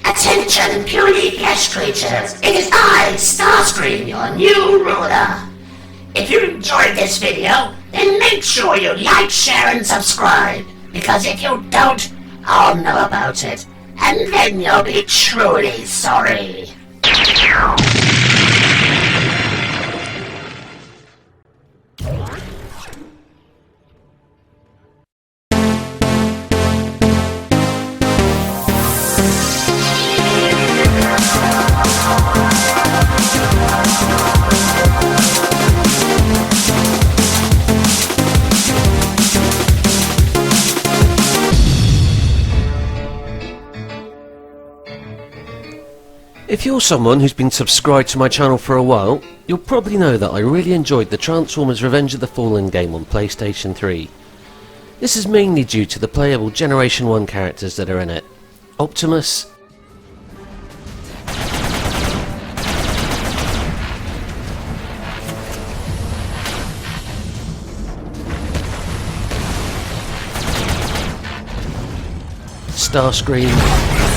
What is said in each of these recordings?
Attention, purely flesh creatures. It is I, Starscream, your new ruler. If you enjoyed this video, then make sure you like, share, and subscribe. Because if you don't, I'll know about it. And then you'll be truly sorry. If you're someone who's been subscribed to my channel for a while, you'll probably know that I really enjoyed the Transformers Revenge of the Fallen game on PlayStation 3. This is mainly due to the playable Generation 1 characters that are in it. Optimus, Starscream,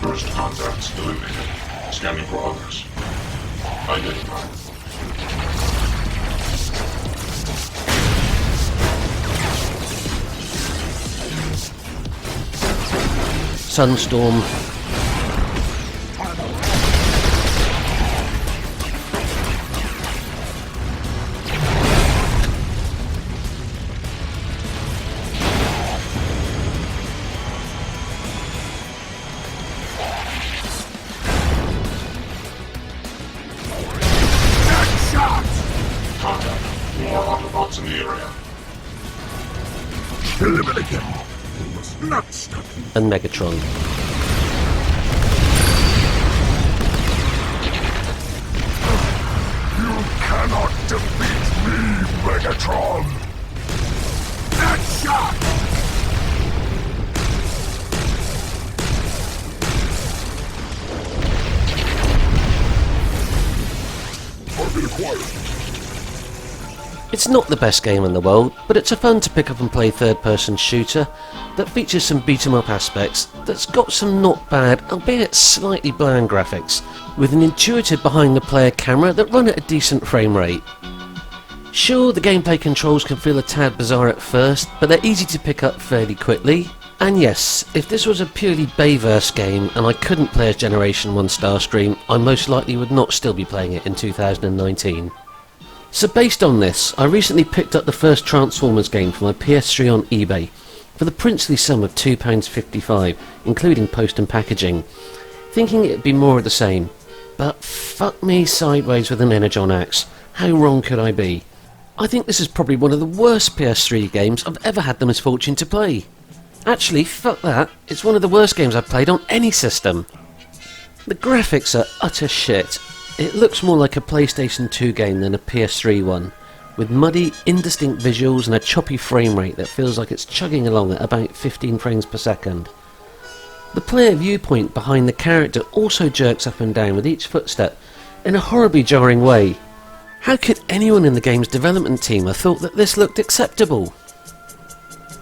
First contacts eliminated. Scanning for others. Identified. Sunstorm, Contact. More Autobots in the area. Kill him again. You must not stop him. and Megatron. You cannot defeat me, Megatron! That shot! Target acquired. It's not the best game in the world, but it's a fun to pick up and play third-person shooter that features some beat-em-up aspects, that's got some not bad, albeit slightly bland graphics, with an intuitive behind-the-player camera that run at a decent frame rate. Sure, the gameplay controls can feel a tad bizarre at first, but they're easy to pick up fairly quickly. And yes, if this was a purely Bayverse game and I couldn't play as Generation 1 Starscream, I most likely would not still be playing it in 2019. So based on this, I recently picked up the first Transformers game for my PS3 on eBay for the princely sum of £2.55, including post and packaging, thinking it'd be more of the same. But fuck me sideways with an Energon axe. How wrong could I be? I think this is probably one of the worst PS3 games I've ever had the misfortune to play. Actually, fuck that, it's one of the worst games I've played on any system. The graphics are utter shit. It looks more like a PlayStation 2 game than a PS3 one, with muddy, indistinct visuals and a choppy frame rate that feels like it's chugging along at about 15 frames per second. The player viewpoint behind the character also jerks up and down with each footstep in a horribly jarring way. How could anyone in the game's development team have thought that this looked acceptable?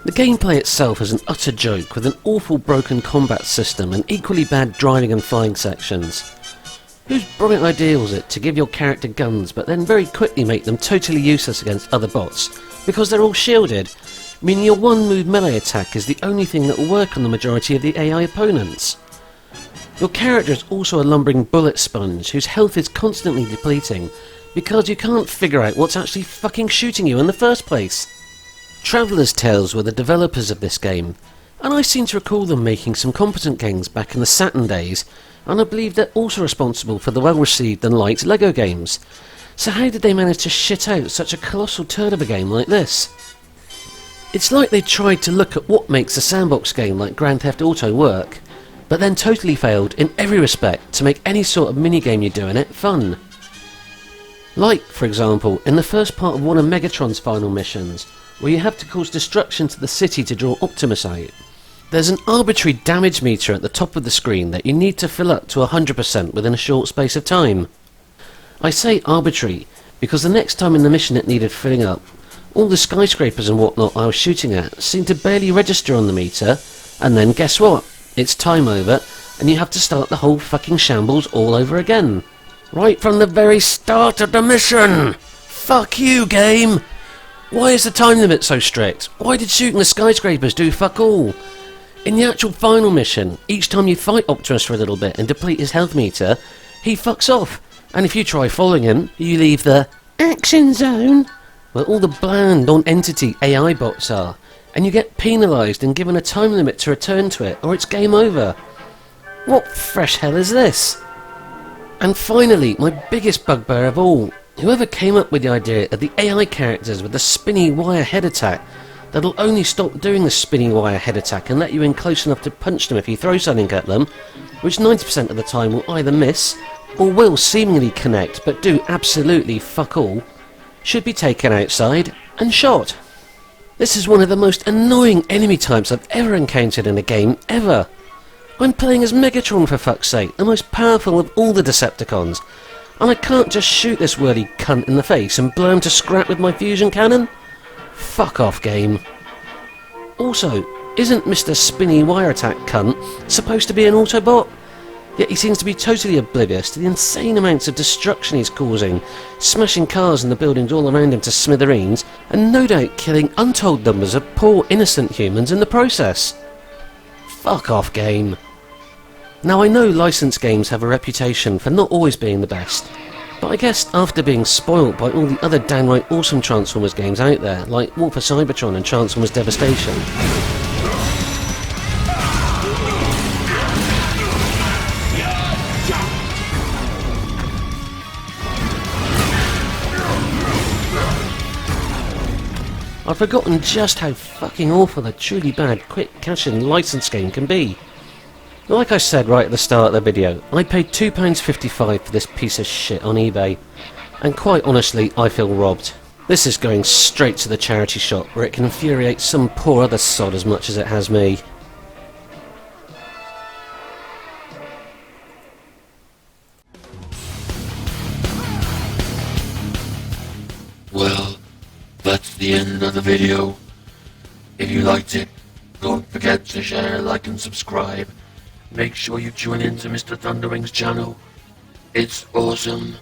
The gameplay itself is an utter joke with an awful broken combat system and equally bad driving and flying sections. Whose brilliant idea was it to give your character guns but then very quickly make them totally useless against other bots because they're all shielded, meaning your one move melee attack is the only thing that will work on the majority of the AI opponents. Your character is also a lumbering bullet sponge whose health is constantly depleting because you can't figure out what's actually fucking shooting you in the first place. Traveller's Tales were the developers of this game, and I seem to recall them making some competent games back in the Saturn days, and I believe they're also responsible for the well-received and liked LEGO games. So how did they manage to shit out such a colossal turd of a game like this? It's like they tried to look at what makes a sandbox game like Grand Theft Auto work, but then totally failed in every respect to make any sort of minigame you do in it fun. Like, for example, in the first part of one of Megatron's final missions, where you have to cause destruction to the city to draw Optimus out. There's an arbitrary damage meter at the top of the screen that you need to fill up to 100% within a short space of time. I say arbitrary because the next time in the mission it needed filling up, all the skyscrapers and whatnot I was shooting at seemed to barely register on the meter, and then guess what? it's time over, and you have to start the whole fucking shambles all over again. Right from the very start of the mission! Fuck you, game! Why is the time limit so strict? Why did shooting the skyscrapers do fuck all? In the actual final mission, each time you fight Optimus for a little bit and deplete his health meter, he fucks off. And if you try following him, you leave the action zone, where all the bland non-entity AI bots are, and you get penalised and given a time limit to return to it, or it's game over. What fresh hell is this? And finally, my biggest bugbear of all, whoever came up with the idea of the AI characters with the spinny wire head attack that'll only stop doing the spinny wire head attack and let you in close enough to punch them if you throw something at them, which 90% of the time will either miss or will seemingly connect but do absolutely fuck all, should be taken outside and shot. This is one of the most annoying enemy types I've ever encountered in a game ever. I'm playing as Megatron for fuck's sake, the most powerful of all the Decepticons, and I can't just shoot this worthy cunt in the face and blow him to scrap with my fusion cannon? Fuck off, game. Also, isn't Mr. Spinny Wire Attack cunt supposed to be an Autobot? Yet he seems to be totally oblivious to the insane amounts of destruction he's causing, smashing cars and the buildings all around him to smithereens, and no doubt killing untold numbers of poor innocent humans in the process. Fuck off, game. Now, I know licensed games have a reputation for not always being the best, but I guess after being spoilt by all the other downright awesome Transformers games out there, like War for Cybertron and Transformers Devastation, I've forgotten just how fucking awful a truly bad quick cash-in license game can be. Like I said right at the start of the video, I paid £2.55 for this piece of shit on eBay, and quite honestly I feel robbed. This is going straight to the charity shop where it can infuriate some poor other sod as much as it has me. Well, that's the end of the video. If you liked it, don't forget to share, like and subscribe. Make sure you tune in to Mr. Thunderwing's channel. It's awesome.